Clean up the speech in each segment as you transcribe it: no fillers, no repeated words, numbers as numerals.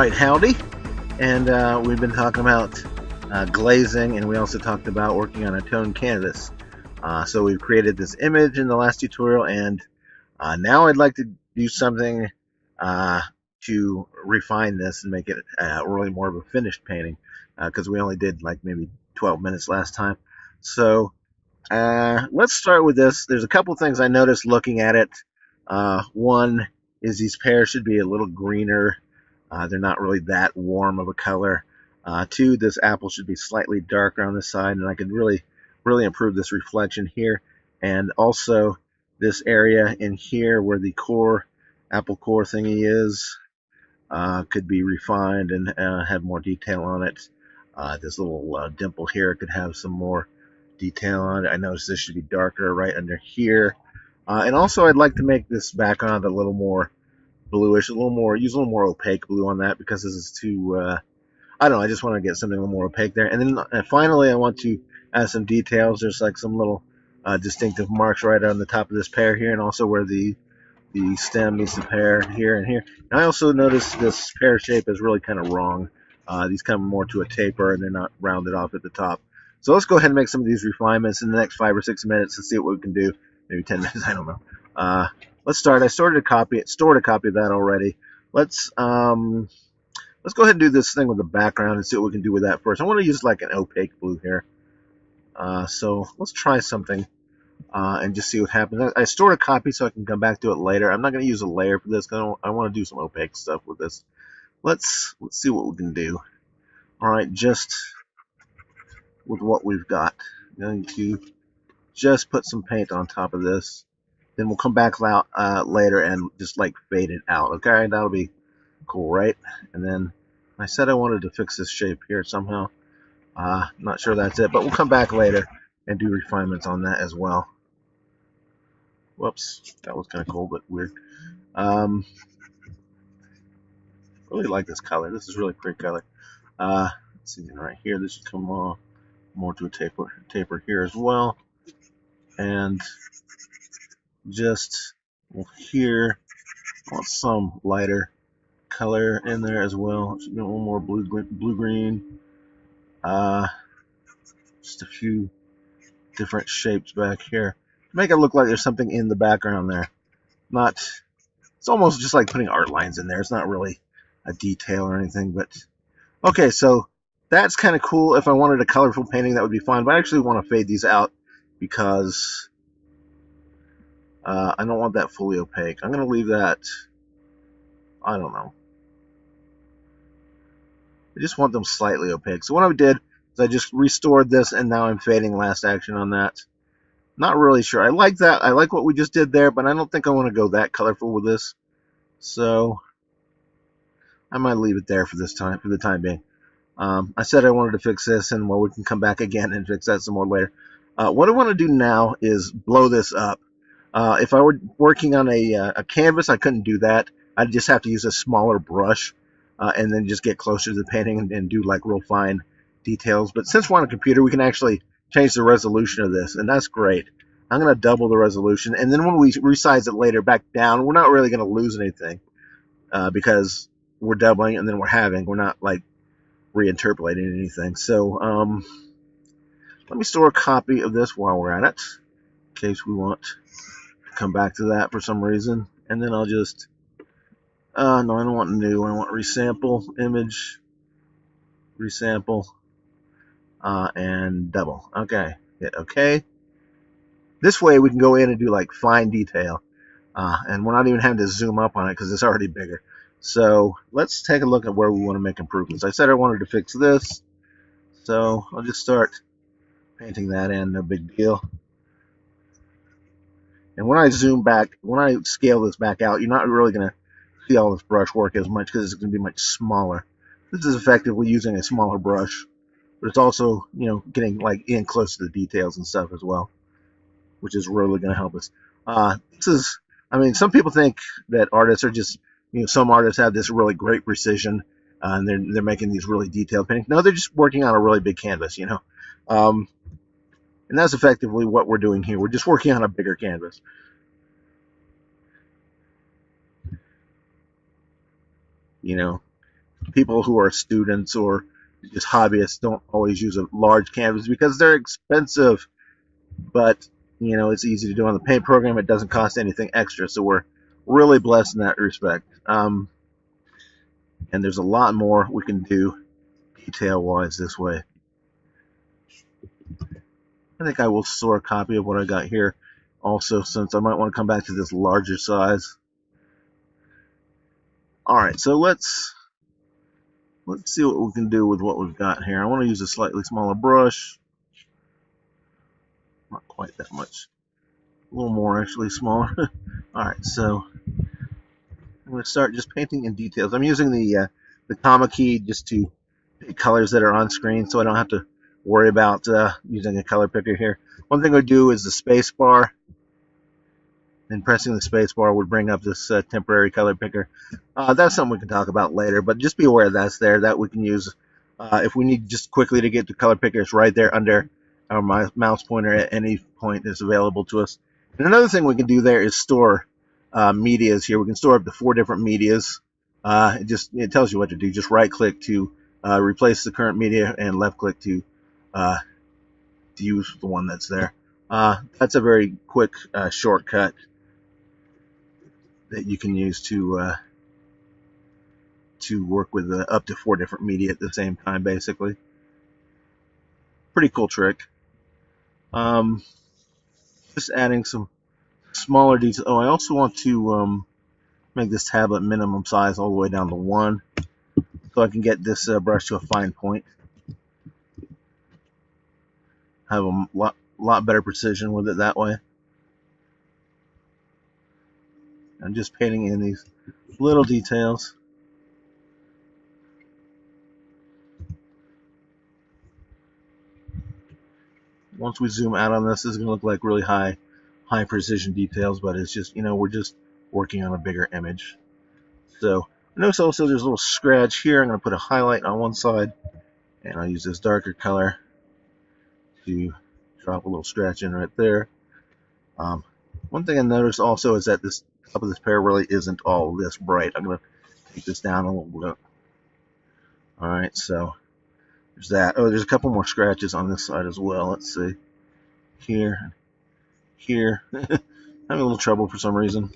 Alright, howdy, and we've been talking about glazing, and we also talked about working on a toned canvas. So we've created this image in the last tutorial, and now I'd like to do something to refine this and make it really more of a finished painting, because we only did like maybe 12 minutes last time. So let's start with this. There's a couple things I noticed looking at it. One is these pears should be a little greener. They're not really that warm of a color. Two, this apple should be slightly darker on the side, and I could really improve this reflection here. And also this area in here where the apple core thingy is could be refined and have more detail on it. This little dimple here could have some more detail on it. I noticed this should be darker right under here. And also I'd like to make this background a little more bluish, use a little more opaque blue on that, because this is too, I don't know, I just want to get something a little more opaque there. And then finally I want to add some details. There's like some little distinctive marks right on the top of this pear here, and also where the stem meets the pear here and here. And I also noticed this pear shape is really kind of wrong. These come more to a taper, and they're not rounded off at the top. So let's go ahead and make some of these refinements in the next 5 or 6 minutes and see what we can do. Maybe 10 minutes, I don't know. Let's start. I stored a copy of that already. Let's go ahead and do this thing with the background and see what we can do with that first. I want to use like an opaque blue here. So let's try something and just see what happens. I stored a copy so I can come back to it later. I'm not going to use a layer for this because I want to do some opaque stuff with this. Let's see what we can do. All right, just with what we've got, I'm going to just put some paint on top of this. Then we'll come back later and just like fade it out. Okay, that'll be cool, right? And then I said I wanted to fix this shape here somehow. Not sure that's it, but we'll come back later and do refinements on that as well. Whoops, that was kind of cool but weird. Really like this color. This is really pretty color. Let's see, right here, this should come more to a taper here as well. And just here, I want some lighter color in there as well. Should be a little more blue-green. Just a few different shapes back here. Make it look like there's something in the background there. It's almost just like putting art lines in there. It's not really a detail or anything, but okay, so that's kind of cool. If I wanted a colorful painting, that would be fine, but I actually want to fade these out because I don't want that fully opaque. I'm going to leave that, I don't know. I just want them slightly opaque. So what I did is I just restored this, and now I'm fading last action on that. Not really sure. I like that. I like what we just did there, but I don't think I want to go that colorful with this. So I might leave it there for the time being. I said I wanted to fix this, and well, we can come back again and fix that some more later. What I want to do now is blow this up. If I were working on a canvas, I couldn't do that. I'd just have to use a smaller brush and then just get closer to the painting and do like real fine details. But since we're on a computer, we can actually change the resolution of this, and that's great. I'm going to double the resolution, and then when we resize it later back down, we're not really going to lose anything because we're doubling and then we're not like reinterpolating anything. So let me store a copy of this while we're at it, in case we want to come back to that for some reason. And then I'll just no, I don't want new. I want resample, image, resample, and double. Okay, hit OK. This way we can go in and do like fine detail, and we're not even having to zoom up on it because it's already bigger. So let's take a look at where we want to make improvements. I said I wanted to fix this, so I'll just start painting that in, no big deal. And when I zoom back, when I scale this back out, you're not really going to see all this brush work as much because it's going to be much smaller. This is effectively using a smaller brush, but it's also, you know, getting like in close to the details and stuff as well, which is really going to help us. I mean, some people think that artists are just, you know, some artists have this really great precision and they're making these really detailed paintings. No, they're just working on a really big canvas, you know. And that's effectively what we're doing here. We're just working on a bigger canvas. You know, people who are students or just hobbyists don't always use a large canvas because they're expensive, but it's easy to do on the paint program. It doesn't cost anything extra, so we're really blessed in that respect. And there's a lot more we can do detail wise this way. I think I will store a copy of what I got here also, since I might want to come back to this larger size. Alright, so let's see what we can do with what we've got here. I want to use a slightly smaller brush. Not quite that much. A little more actually smaller. Alright, so I'm going to start just painting in details. I'm using the comma key just to pick colors that are on screen, so I don't have to worry about using a color picker here. One thing I do is the space bar, and pressing the space bar would bring up this temporary color picker. That's something we can talk about later, but just be aware that's there, that we can use if we need just quickly to get to color pickers right there under our mouse pointer at any point is available to us. And another thing we can do there is store medias here. We can store up to 4 different medias. It tells you what to do. Just right click to replace the current media and left click to use the one that's there. That's a very quick shortcut that you can use to work with up to 4 different media at the same time, basically. Pretty cool trick. Just adding some smaller details. Oh, I also want to make this tablet minimum size all the way down to 1, so I can get this brush to a fine point. Have a lot better precision with it that way. I'm just painting in these little details. Once we zoom out on this, this is going to look like really high precision details, but it's just, we're just working on a bigger image. So notice also there's a little scratch here. I'm going to put a highlight on one side, and I'll use this darker color to drop a little scratch in right there. One thing I noticed also is that this top of this pear really isn't all this bright. I'm going to take this down a little bit. Alright, so there's that. Oh, there's a couple more scratches on this side as well. Let's see. Here. Having a little trouble for some reason.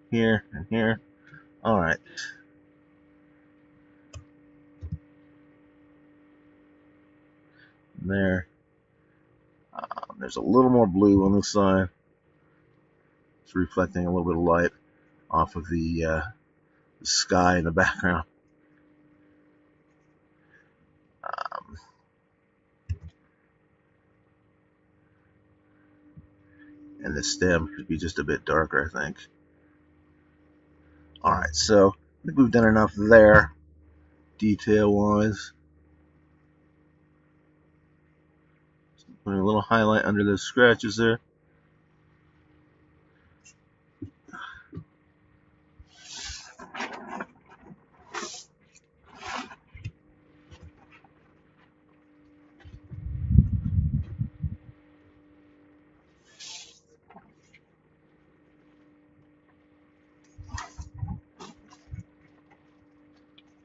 Here and here. Alright. There. There's a little more blue on this side. It's reflecting a little bit of light off of the sky in the background. And the stem should be just a bit darker, I think. Alright, so I think we've done enough there, detail-wise. Put a little highlight under those scratches there.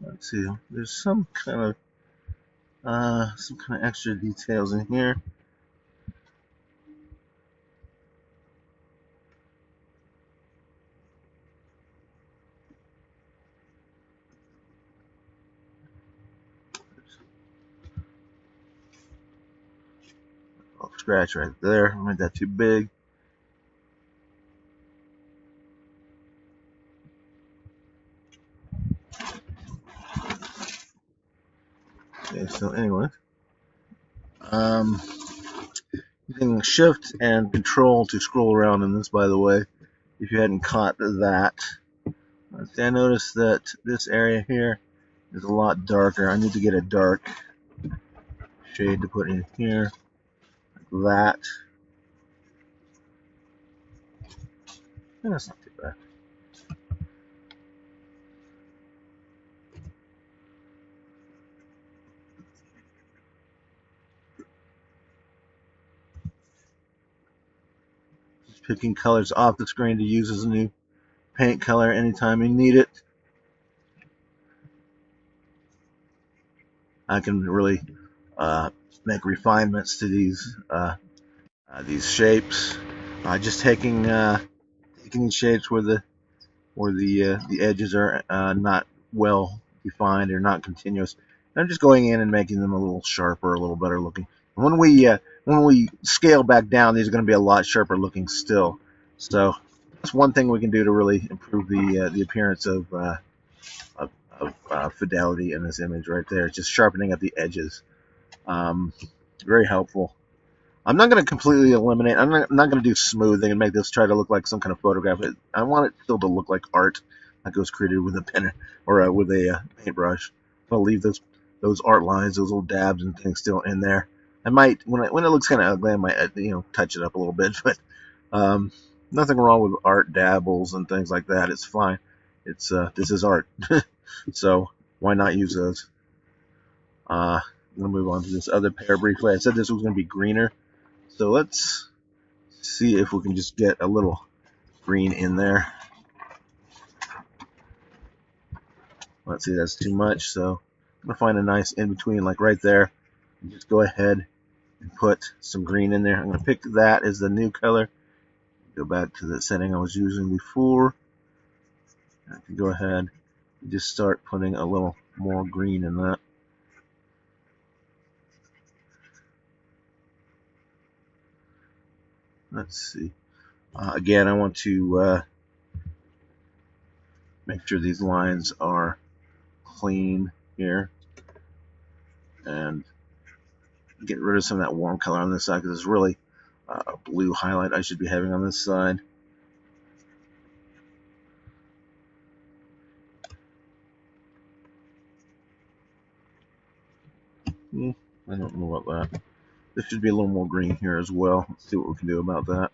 Let's see, there's some kind of extra details in here. Oh, scratch right there. Made that too big. Okay, so anyway, using Shift and Control to scroll around in this, by the way, if you hadn't caught that. See, I noticed that this area here is a lot darker. I need to get a dark shade to put in here, like that. And that's not too bad. Just picking colors off the screen to use as a new paint color anytime you need it. I can really make refinements to these shapes. Just taking these shapes where the edges are not well defined or not continuous. I'm just going in and making them a little sharper, a little better looking. And when we scale back down, these are going to be a lot sharper looking still. So that's one thing we can do to really improve the appearance of fidelity in this image right there. It's just sharpening at the edges. Um, Very helpful. I'm not going to completely eliminate. I'm not going to do smoothing and make this try to look like some kind of photograph. I want it still to look like art, like it was created with a pen or with a paintbrush. I'll leave those art lines, those little dabs and things still in there. I might when it looks kind of ugly, I might touch it up a little bit, but um, nothing wrong with art dabbles and things like that. It's fine. It's this is art, so why not use those? I'm gonna move on to this other pair briefly. I said this was gonna be greener. So let's see if we can just get a little green in there. Let's see, that's too much. So I'm going to find a nice in-between, like right there. And just go ahead and put some green in there. I'm going to pick that as the new color. Go back to the setting I was using before. I can go ahead and just start putting a little more green in that. Let's see. Again, I want to make sure these lines are clean here and get rid of some of that warm color on this side because it's really a blue highlight I should be having on this side. I don't know about that. This should be a little more green here as well. Let's see what we can do about that.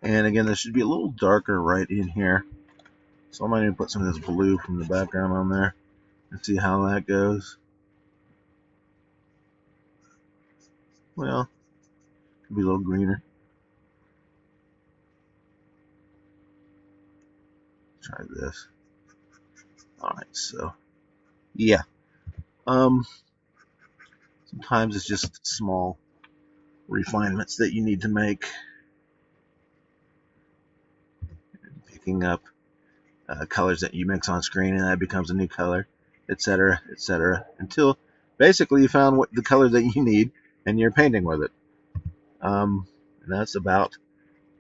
And again, this should be a little darker right in here. So I might even put some of this blue from the background on there and see how that goes. Well, could be a little greener. Try this. Alright, so yeah. Sometimes it's just small refinements that you need to make. Picking up colors that you mix on screen and that becomes a new color, etc., etc., until basically you found the color that you need and you're painting with it. And that's about.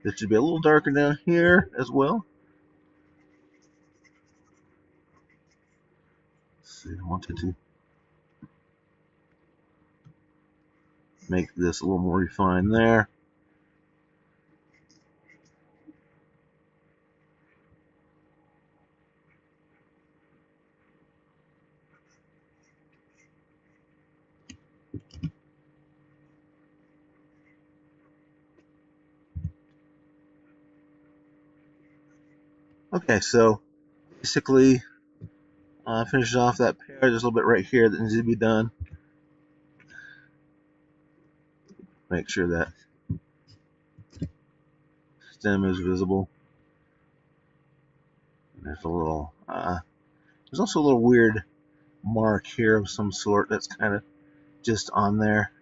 This should be a little darker down here as well. Let's see, I wanted to make this a little more refined there. Okay, so basically finishes off that pair. There's a little bit right here that needs to be done. Make sure that stem is visible. There's a little, there's also a little weird mark here of some sort that's kind of just on there.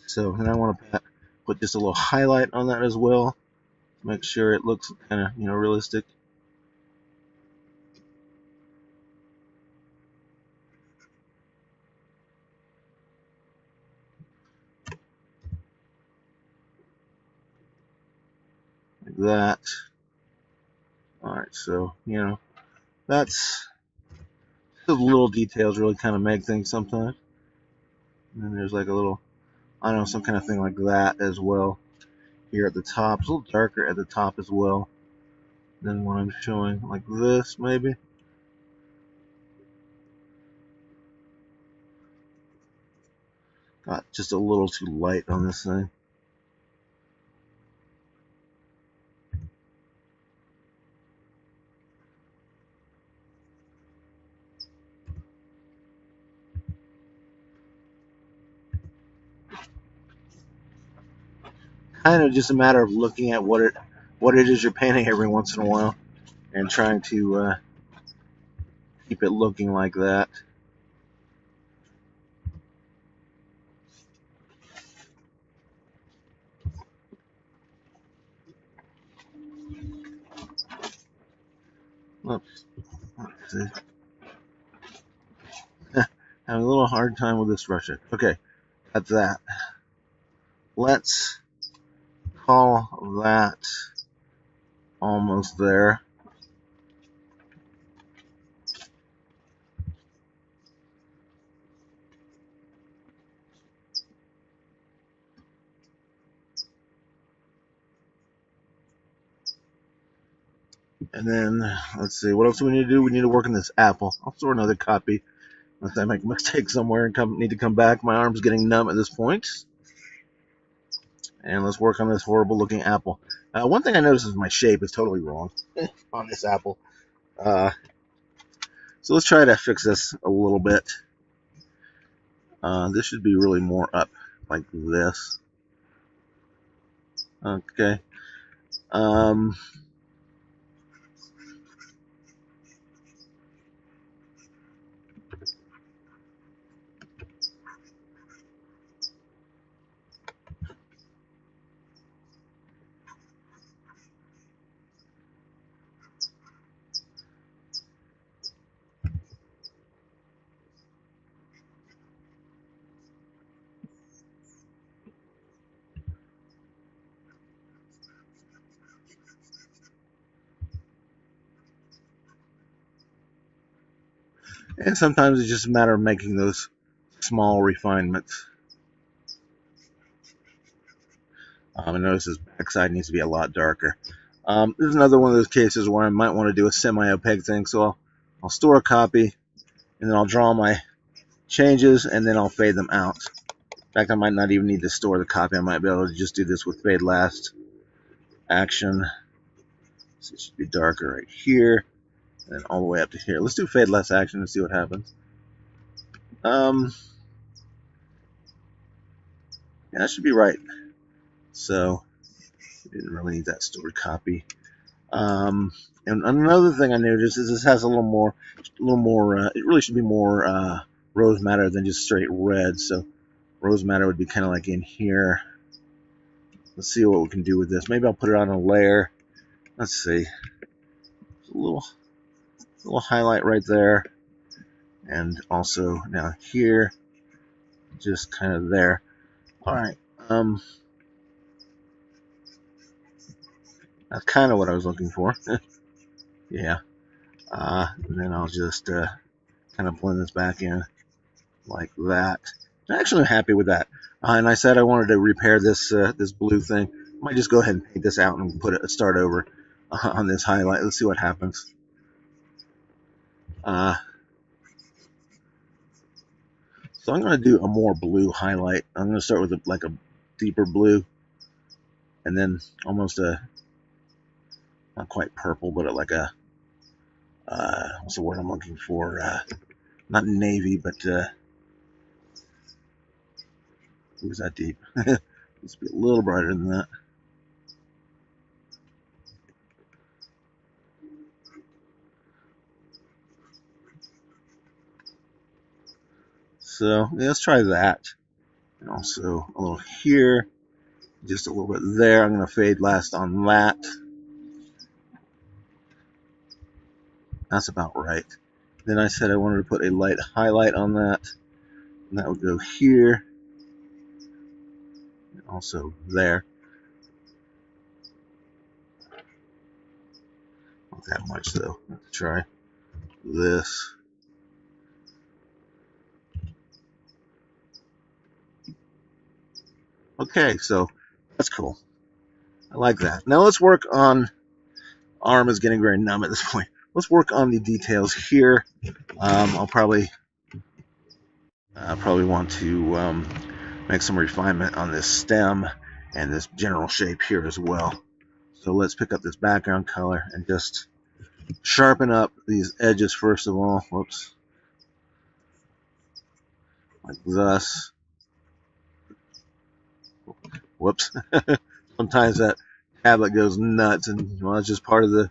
So, and I want to put just a little highlight on that as well. Make sure it looks kind of, realistic. Like that. Alright, so, that's the little details really kind of make things sometimes. And then there's like a little, I don't know, some kind of thing like that as well. Here at the top, it's a little darker at the top as well. than what I'm showing, like this maybe. Got just a little too light on this thing. Kind of just a matter of looking at what it is you're painting every once in a while and trying to keep it looking like that. Oops. Let's see. Having a little hard time with this brush. Okay, that's that. Let's call that almost there. And then, let's see, what else do we need to do? We need to work on this apple. I'll store another copy unless I make a mistake somewhere and need to come back. My arm's getting numb at this point. And let's work on this horrible looking apple. One thing I noticed is my shape is totally wrong on this apple. So let's try to fix this a little bit. This should be really more up like this. Okay. And sometimes it's just a matter of making those small refinements. I notice this backside needs to be a lot darker. This is another one of those cases where I might want to do a semi-opaque thing, so I'll store a copy, and then I'll draw my changes, and then I'll fade them out. In fact, I might not even need to store the copy. I might be able to just do this with fade last action. So it should be darker right here, and then all the way up to here. Let's do fade last action and see what happens. Yeah, that should be right. So, didn't really need that stored copy. And another thing I noticed is this has a little more. It really should be more rose matter than just straight red. So, rose matter would be kind of like in here. Let's see what we can do with this. Maybe I'll put it on a layer. Let's see. A little highlight right there, and also now here, just kind of there. All right. That's kind of what I was looking for. Yeah. And then I'll just kind of blend this back in like that. I'm actually happy with that. And I said I wanted to repair this this blue thing. I might just go ahead and paint this out and start over on this highlight. Let's see what happens. So I'm going to do a more blue highlight. I'm going to start with like a deeper blue, and then almost a not quite purple, but like a what's the word I'm looking for? Not navy, but who's that deep? Let's be a little brighter than that. So yeah, let's try that. And also a little here, just a little bit there. I'm going to fade last on that. That's about right. Then I said I wanted to put a light highlight on that. And that would go here. And also there. Not that much though. Let's try this. Okay, so that's cool. I like that. Now let's work on arm is getting very numb at this point. Let's work on the details here. I'll probably want to make some refinement on this stem and this general shape here as well. So let's pick up this background color and just sharpen up these edges first of all. Whoops. Like thus. Whoops. Sometimes that tablet goes nuts, and well, it's just part of the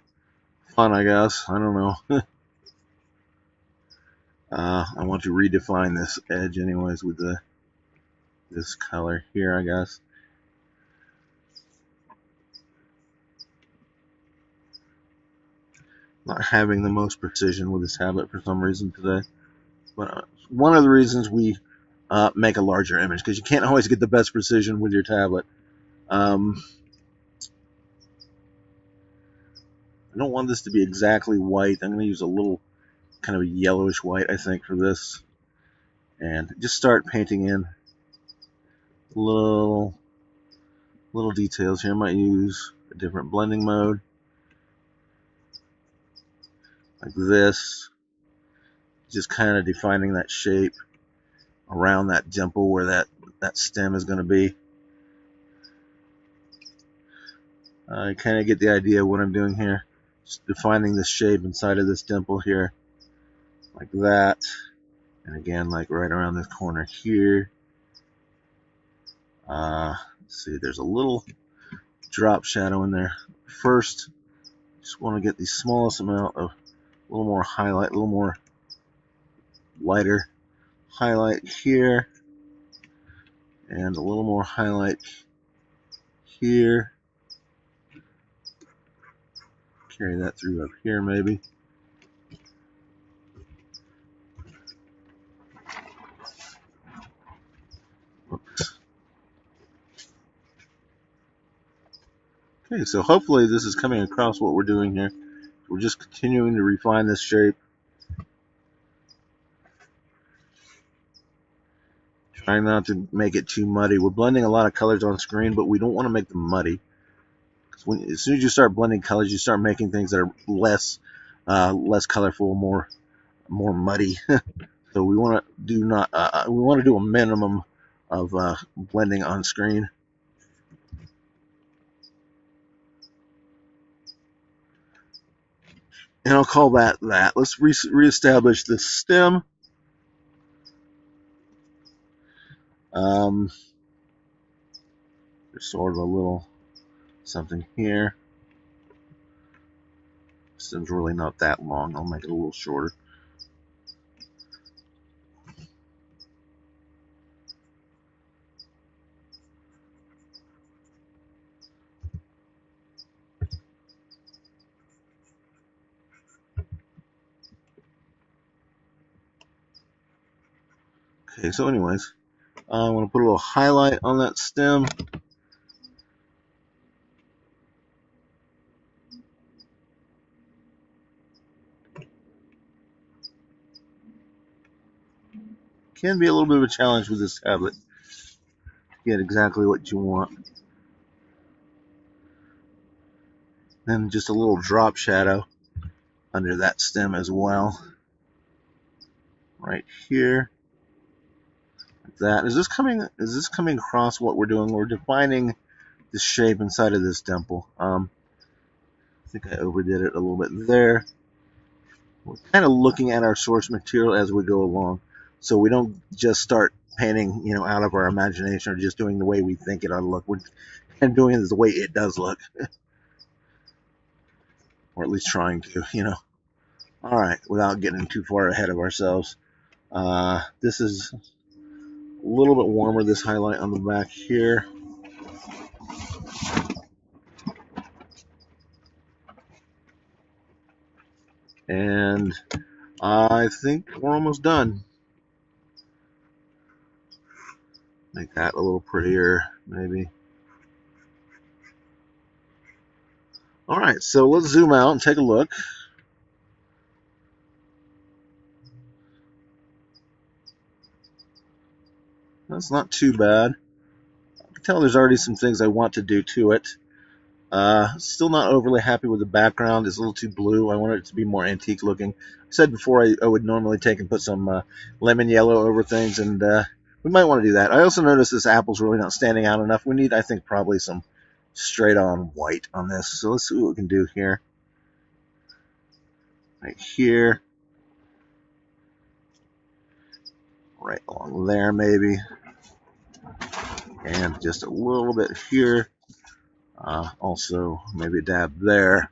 fun, I guess. I don't know. I want to redefine this edge anyways with this color here, I guess. Not having the most precision with this tablet for some reason today. But one of the reasons we make a larger image, because you can't always get the best precision with your tablet. I don't want this to be exactly white. I'm going to use a little kind of a yellowish white, I think, for this. And just start painting in little details here. I might use a different blending mode, like this. Just kind of defining that shape around that dimple where that stem is going to be. I kind of get the idea of what I'm doing here. Just defining the shape inside of this dimple here, like that. And again, like right around this corner here. Let's see, there's a little drop shadow in there. First, just want to get the smallest amount of, a little more highlight, a little more lighter highlight here, and a little more highlight here. Carry that through up here maybe. Oops. Okay, so hopefully this is coming across what we're doing here. We're just continuing to refine this shape. Trying not to make it too muddy. We're blending a lot of colors on screen, but we don't want to make them muddy. As soon as you start blending colors, you start making things that are less colorful, more muddy. So we want to do a minimum of blending on screen. And I'll call that that. Let's reestablish the stem. There's sort of a little something here. Stem's really not that long. I'll make it a little shorter. Okay, so anyways, I want to put a little highlight on that stem. Can be a little bit of a challenge with this tablet to get exactly what you want. Then just a little drop shadow under that stem as well. Right here. Like that. Is this coming across what we're doing? We're defining the shape inside of this dimple. I think I overdid it a little bit there. We're kind of looking at our source material as we go along, so we don't just start painting, out of our imagination or just doing the way we think it ought to look. We're kind of doing it the way it does look, or at least trying to. All right, without getting too far ahead of ourselves. This is a little bit warmer. This highlight on the back here. And I think we're almost done. Make that a little prettier, maybe. All right, so let's zoom out and take a look. That's not too bad. I can tell there's already some things I want to do to it. Still not overly happy with the background. It's a little too blue. I want it to be more antique looking. I said before I would normally take and put some lemon yellow over things, and we might want to do that. I also noticed this apple's really not standing out enough. We need, I think, probably some straight on white on this. So let's see what we can do here. Right here. Right along there maybe. And just a little bit here. Also maybe a dab there.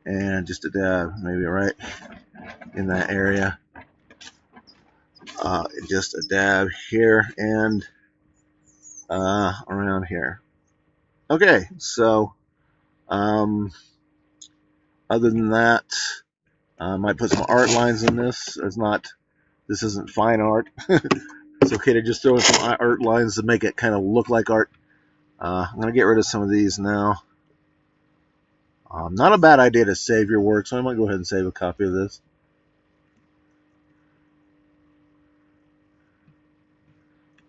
And just a dab maybe right in that area. Just a dab here and around here. Okay, so other than that, I might put some art lines in this. This isn't fine art. It's okay to just throw in some art lines to make it kind of look like art. I'm going to get rid of some of these now. Not a bad idea to save your work, so I might go ahead and save a copy of this.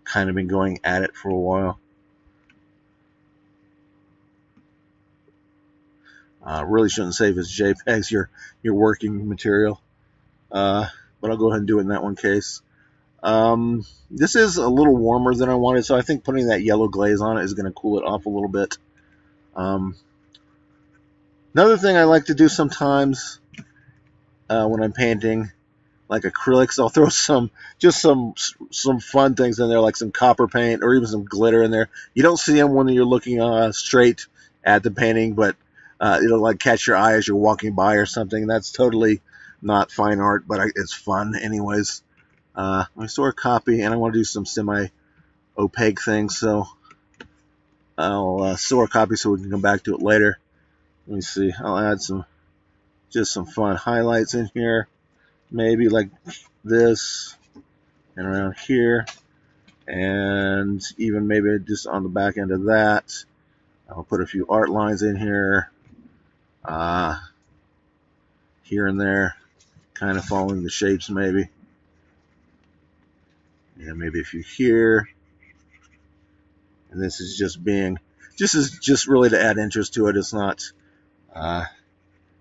Kind of been going at it for a while. Really shouldn't save as JPEGs your working material, but I'll go ahead and do it in that one case. This is a little warmer than I wanted, so I think putting that yellow glaze on it is going to cool it off a little bit. Another thing I like to do sometimes when I'm painting, like acrylics, I'll throw some fun things in there, like some copper paint or even some glitter in there. You don't see them when you're looking straight at the painting, but it'll like catch your eye as you're walking by or something. That's totally not fine art, but it's fun anyways. I store a copy, and I want to do some semi-opaque things, so I'll store a copy so we can come back to it later. Let me see. I'll add just some fun highlights in here, maybe like this and around here, and even maybe just on the back end of that. I'll put a few art lines in here, here and there, kind of following the shapes maybe. Yeah, maybe a few here. And this is just really to add interest to it. It's not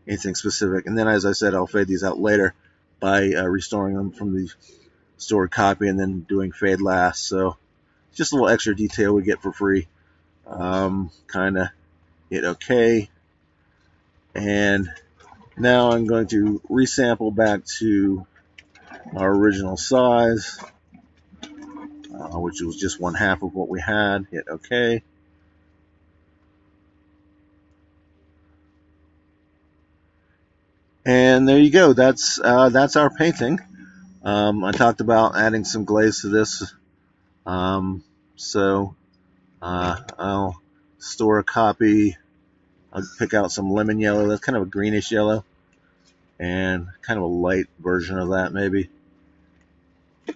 anything specific. And then, as I said, I'll fade these out later by restoring them from the stored copy and then doing fade last. So just a little extra detail we get for free. Kind of hit OK. And now I'm going to resample back to our original size, which was just 1/2 of what we had. Hit OK. And there you go. That's our painting. I talked about adding some glaze to this, so I'll store a copy. I'll pick out some lemon yellow. That's kind of a greenish yellow, and kind of a light version of that maybe.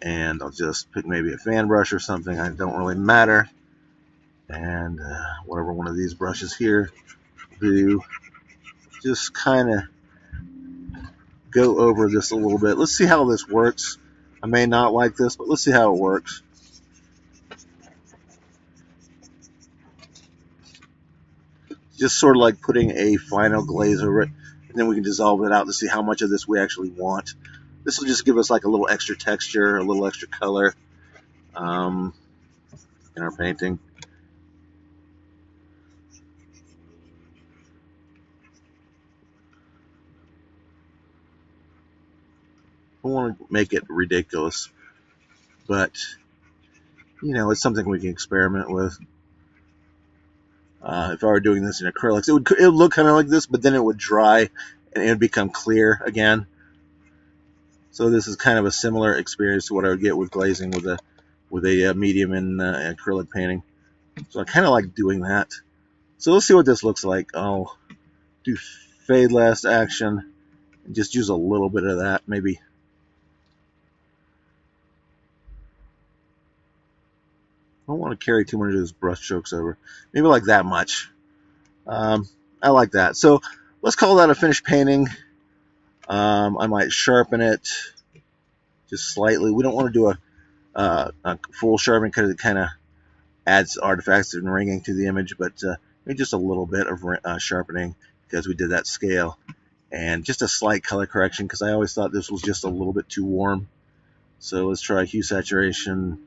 And I'll just pick maybe a fan brush or something. I don't really matter. And whatever one of these brushes here do, just kind of go over this a little bit. Let's see how this works. I may not like this, but let's see how it works. Just sort of like putting a final glaze over it, and then we can dissolve it out to see how much of this we actually want. This will just give us like a little extra texture, a little extra color in our painting. I don't want to make it ridiculous, but you know, it's something we can experiment with. If I were doing this in acrylics, it would look kind of like this, but then it would dry and it would become clear again. So this is kind of a similar experience to what I would get with glazing with a medium in acrylic painting. So I kind of like doing that. So let's see what this looks like. I'll do fade last action and just use a little bit of that, maybe. I don't want to carry too much of those brush strokes over. Maybe like that much. I like that. So let's call that a finished painting. I might sharpen it just slightly. We don't want to do a full sharpening because it kind of adds artifacts and ringing to the image, but maybe just a little bit of sharpening because we did that scale, and just a slight color correction because I always thought this was just a little bit too warm. So let's try hue saturation,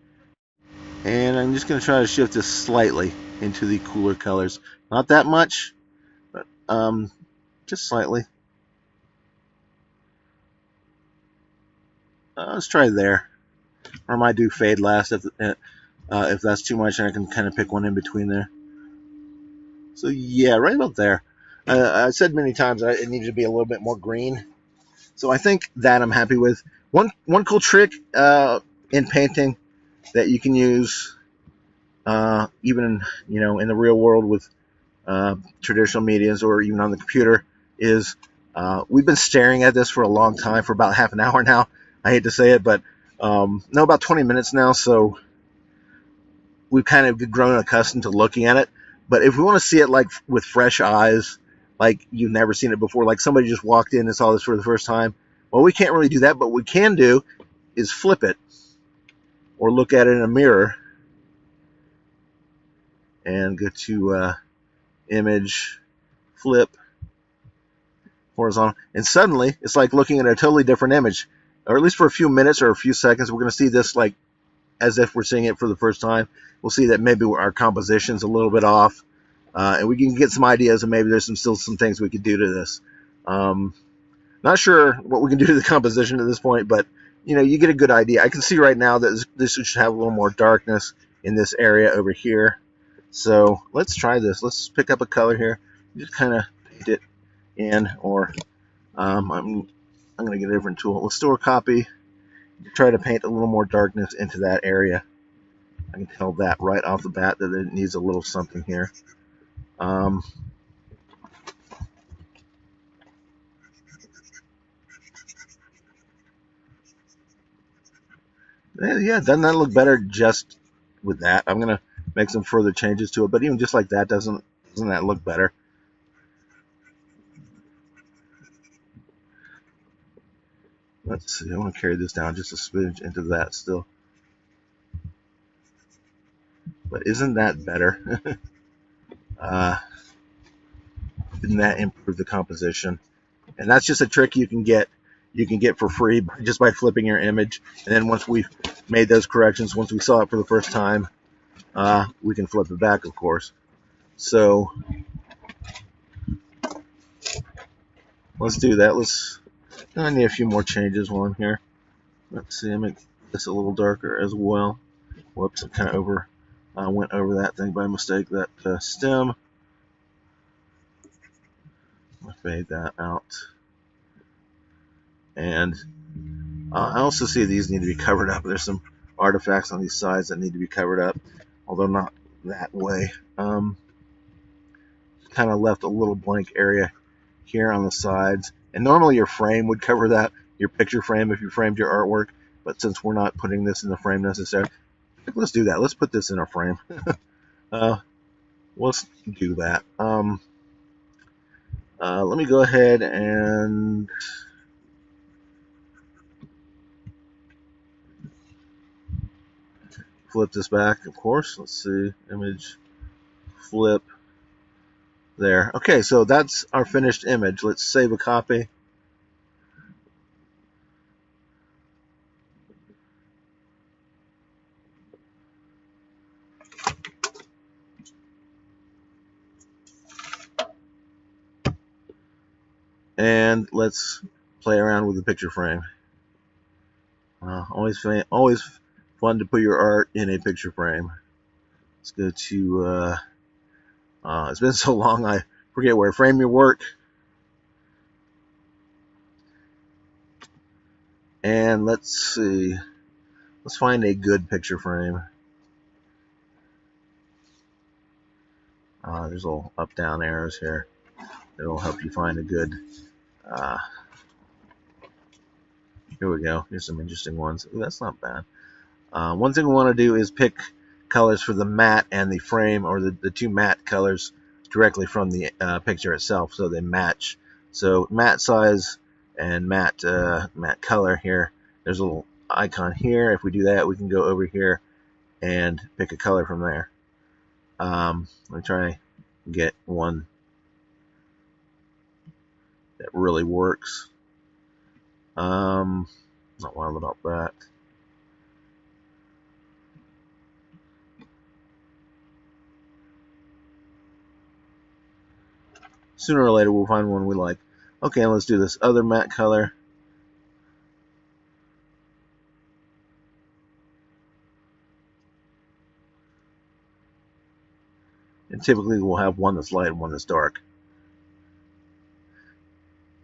and I'm just going to try to shift this slightly into the cooler colors. Not that much, but just slightly. Let's try there. Or I might do fade last if that's too much, and I can kind of pick one in between there. So yeah, right about there. I said many times it needed to be a little bit more green. So I think that I'm happy with. One cool trick in painting that you can use even in the real world with traditional mediums or even on the computer is we've been staring at this for a long time, for about half an hour now. I hate to say it, but no, about 20 minutes now. So we've kind of grown accustomed to looking at it. But if we want to see it like with fresh eyes, like you've never seen it before, like somebody just walked in and saw this for the first time, well, we can't really do that. But what we can do is flip it or look at it in a mirror and go to image, flip, horizontal, and suddenly it's like looking at a totally different image. Or at least for a few minutes or a few seconds, we're going to see this like as if we're seeing it for the first time. We'll see that maybe our composition's a little bit off, and we can get some ideas, and maybe there's still some things we could do to this. Not sure what we can do to the composition at this point, but you get a good idea. I can see right now that this should have a little more darkness in this area over here. So let's try this. Let's pick up a color here, just kind of paint it in, or I'm going to get a different tool. Let's store copy. Try to paint a little more darkness into that area. I can tell that right off the bat that it needs a little something here. Yeah, doesn't that look better just with that? I'm going to make some further changes to it, but even just like that, doesn't that look better? Let's see, I want to carry this down just a smidge into that still. But isn't that better? Didn't that improve the composition? And that's just a trick you can get for free just by flipping your image. And then once we've made those corrections, once we saw it for the first time, we can flip it back, of course. So let's do that. I need a few more changes while I'm here. Let's see, I make this a little darker as well. Whoops, I kind of went over that thing by mistake, that stem. I'll fade that out. And I also see these need to be covered up. There's some artifacts on these sides that need to be covered up, although not that way. Kind of left a little blank area here on the sides. And normally your frame would cover that, your picture frame if you framed your artwork. But since we're not putting this in the frame necessarily, let's do that. Let's put this in our frame. Let's do that. Let me go ahead and flip this back, of course. Let's see, image, flip, there. Okay, so that's our finished image. Let's save a copy. And let's play around with the picture frame. Always fun to put your art in a picture frame. Let's go to, it's been so long I forget where. Frame your work. And let's see. Let's find a good picture frame. There's little up-down arrows here. It'll help you find a good. Here we go. Here's some interesting ones. Ooh, that's not bad. One thing we want to do is pick colors for the matte and the frame, or the two matte colors directly from the picture itself, so they match. So matte size and matte color here. There's a little icon here. If we do that, we can go over here and pick a color from there. Let me try get one that really works. Not wild about that. Sooner or later we'll find one we like. Okay, let's do this other matte color. And typically we'll have one that's light and one that's dark.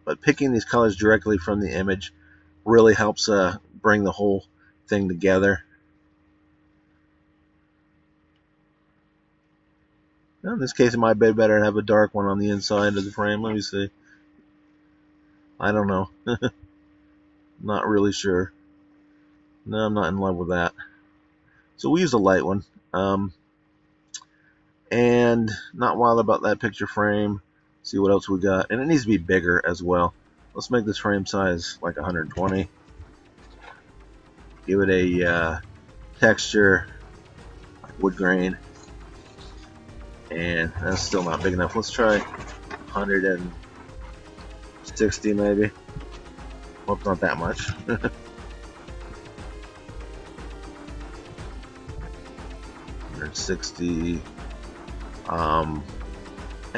But picking these colors directly from the image really helps bring the whole thing together. Now, in this case, it might be better to have a dark one on the inside of the frame. Let me see. I don't know. Not really sure. No, I'm not in love with that. So we use a light one. And not wild about that picture frame. See what else we got. And it needs to be bigger as well. Let's make this frame size like 120. Give it a texture like wood grain. And that's still not big enough. Let's try 160 maybe. Well, not that much. 160. And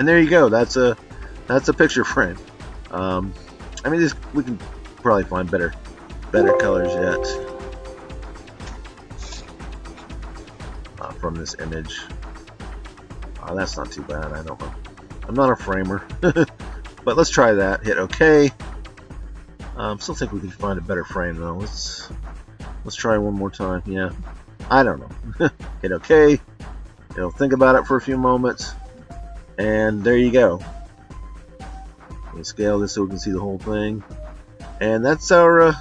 there you go. That's a picture frame. I mean, we can probably find better colors yet from this image. That's not too bad. I don't know. I'm not a framer, but let's try that. Hit OK. Still think we can find a better frame though. Let's try one more time. Yeah, I don't know. Hit OK. It'll think about it for a few moments, and there you go. We'll scale this so we can see the whole thing, and that's our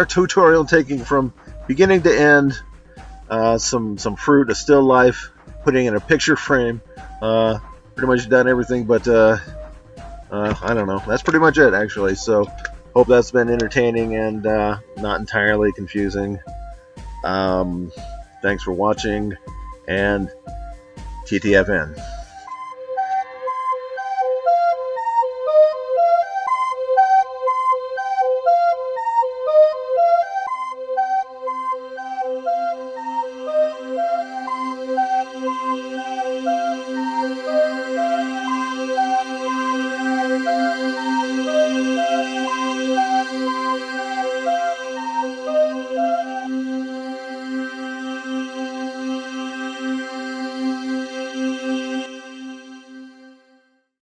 tutorial taking from beginning to end. Some fruit, a still life, putting in a picture frame. Pretty much done everything, but I don't know. That's pretty much it, actually. So, hope that's been entertaining and not entirely confusing. Thanks for watching, and TTFN.